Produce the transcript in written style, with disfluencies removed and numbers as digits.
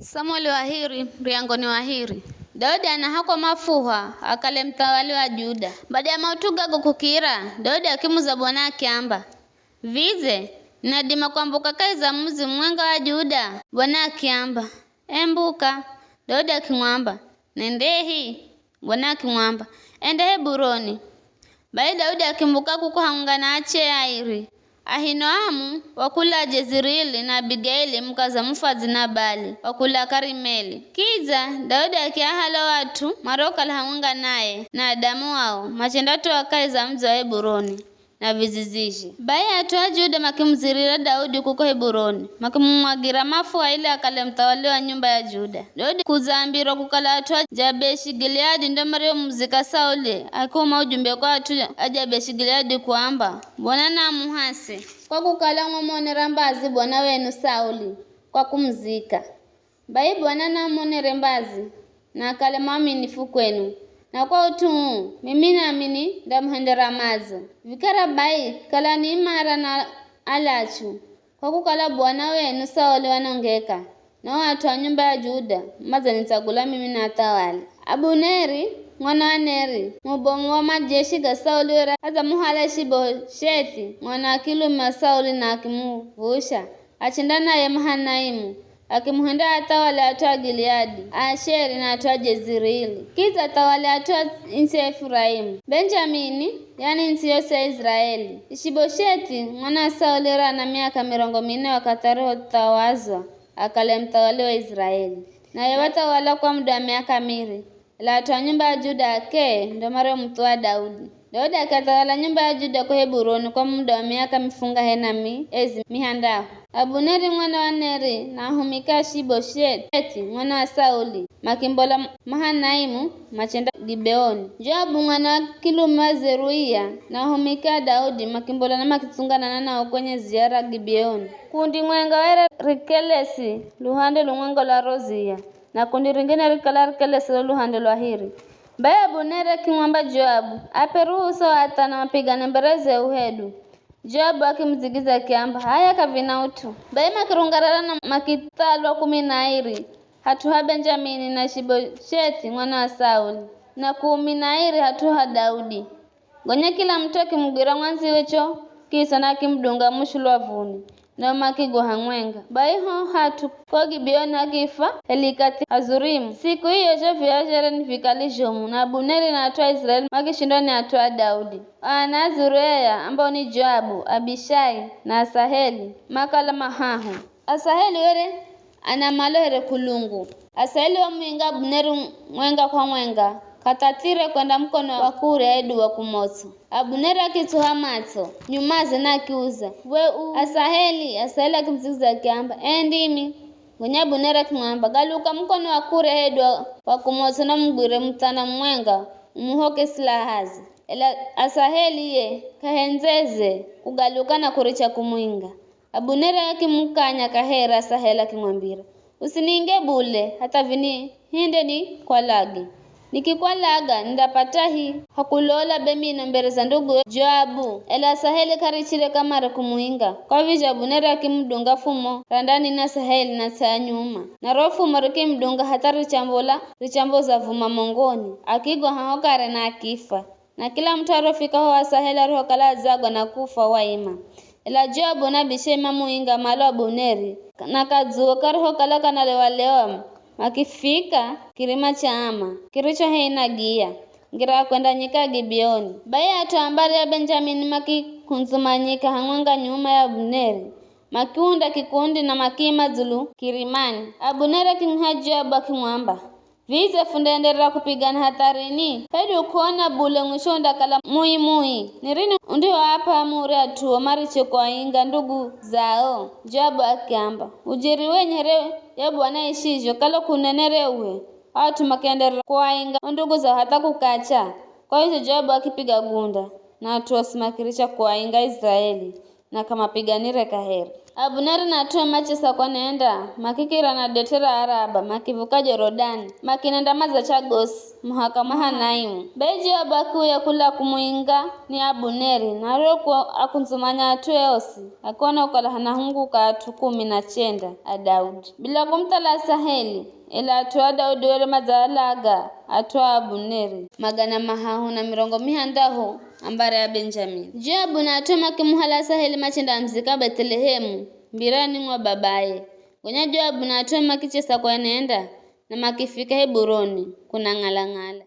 Samueli wahiri mriangoni wahiri Daudi anahakwa mafuha akale mtawali wa Juda. Baada ya mautuga gukukira Daudi akimuza bwana akiamba vize nadima kwambuka kaiza muzi mwenga wa Juda. Bwana akiamba embuka. Daudi akimwamba nendehi. Bwana akimwamba ende Heburoni. Baada Daudi akimbuka kukuhangana ache airi Ahinoamu wakula Jezreeli na Abigaili mkaza mfazi Nabali wakula Karimeli. Kiza Daudi akiahala watu maroka lahamunga naye na Adamu wao machendatu wakaiza mzi wa Heburoni na vizizishi. Baya atoa Juda makimzirira Daudi kuko Heburoni makimumwagira mafuha ile akale mtawali wa nyumba ya Juda. Daudi kuzambiro kukala atoa Jabeshi Gileadi ndo mario mzika Sauli akuma ujumbe kwa atu Jabeshi Gileadi kuamba Bwana na muhase kwa kukala mwamonera mbazi bwana wenu Sauli kwa kumzika. Bai Bwana na mwamonere mbazi na akale mwaminifu kwenu na kwa utungu mimi naamini ndamuhendera mazo. Vikara bai kala ni imara na alachu kwa kukala bwana wenu Sauli wanongeka na watu wa nyumba ya Juda maza nitagula mimi na tawali. Abuneri mwana wa Neri mubongo wa majeshi ga Sauli wera haza muhala Shibosheti mwana kilume wa Sauli na akimuvusha achindana ye Mahanaimu akimuhenda atawala atoa Gileadi, Asheri na atoa Jezreeli. Kiza atawala atoa nchi ya Efraimu, Benjamini yani nchi yose ya Israeli. Ishibosheti mwana Sauli na miaka 40 wakatariho tawazwa akale mtawali wa Israeli. Na yewatawala kwa muda wa miaka 2. La atoa nyumba ya Juda ake ndo mara mtoa Daudi. Daudi akatawala nyumba ya Juda kwa Heburoni kwa muda wa miaka mifunga henami ezi mihandahu. Abuneri mwana wa Neri na humika Shibosheti mwana wa Sauli makimbola Mahanaimu machenda Gibeoni. Joabu mwana wa kilume wa Zeruia na humika Daudi makimbola na makitungana nao kwenye ziara Gibeoni. Kundi mwenga were Rikelesi luhande lumwengo la Rozia na kundi ringine Rikelesi luhande lwa Hiri. Baya Abuneri kimwamba Joabu aperuhusu hata na mapigano mbele uhedu. Joabu akimzigiza kiamba haya kavina utu. Baya makirungarara na makitalwa 12 hatuha Benjamini na Shibosheti mwana wa Sauli na 12 hatuha Daudi. Gonye kila mtu akimgira mwanzi wecho kisa na kimdunga mushulwavuni na makigo hangwenga. Baiho hatu kwa Gibeoni akifa Helikati Hazurimu. Siku hiyo jofi ya shereni fikalishomu na Abuneri na atoa Israeli makishindoni atoa Daudi. Na Zureya ambao ni Joabu, Abishai na Asaheli makala mahahu. Asaheli were ana malohere kulungu. Asaheli wa mwinga Abuneri mwenga kwa mwenga katatire kwenda mkono wa kure edu wa kumoto. Abuneri akituha mato nyumaze na akiuza Asaheli akimzigiza kiamba endimi Gonya Abuneri akimwamba galuka mkono wa kure edu wa kumoto na mgwire mtana mwenga umuhoke silahazi. Ela Asaheli ye kahenzeze kugaluka na kuricha kumwinga. Abuneri akimukanya kahera Asaheli akimwambira usininge bule hata vini hinde ni kwa lagi. Nikikwalaga ndapata hii hakulola bemino mbere za ndugu Joabu. Ela Asaheli karichire kamara kumuinga. Kwa vija Abuneri akimdunga fumo randani na Asaheli na saa nyuma. Na rofu maruki mdunga hata richamboza vuma mongoni. Akigwa hahokare na akifa. Na kila mtu arofika ho Asaheli arihokala zagwa na kufa waima. Ela Joabu na bishema muinga malo Abuneri. Na kazuo karihokala kanalewalewa. Makifika kirima cha ama kiricho heina gia ngira kwenda nyika Gibeoni. Baya atoambari ya Benjamini makikunzumanyika hangwanga nyuma ya Abuneri makiunda kikundi na makima zulu kirimani. Abuneri akimha Joabu akimwamba vize fundenderera kupigana hatarini hedi ukuona bule mwishonda kala mui nirini ndio hapa amuri atuo mariche kwa inga ndugu zao. Joabu akiamba ujiri wenyere ya bwana ishijo kala kunenere uwe watu makendera kwa inga ndugu zao hata kukacha. Kwa hiyo Joabu akipiga gunda na atuo simakirisha kwa inga Israeli na kama piganire kaheri. Abuneri natue machisa kwa nenda makikira na detera araba makivuka Jorodani makinenda maza Chagos muhakamaha naimu beji abaku ya kula kumuinga ni Abuneri naroko akunzumanya atue osi akona ukalahana hungu ka atu 19 a Daudi bila kumtala Saheli ila atua Daudi wele mazalaga atua Abuneri magana mahahu na mirongo mihandahu ambara ya Benjamin Joabu na atuma kimuhala Saheli machinda mzika Bethlehemu mbirani mwa babaye Gonya Joabu na atuma kichesa kwa nenda na makifika Heburoni kuna ngala.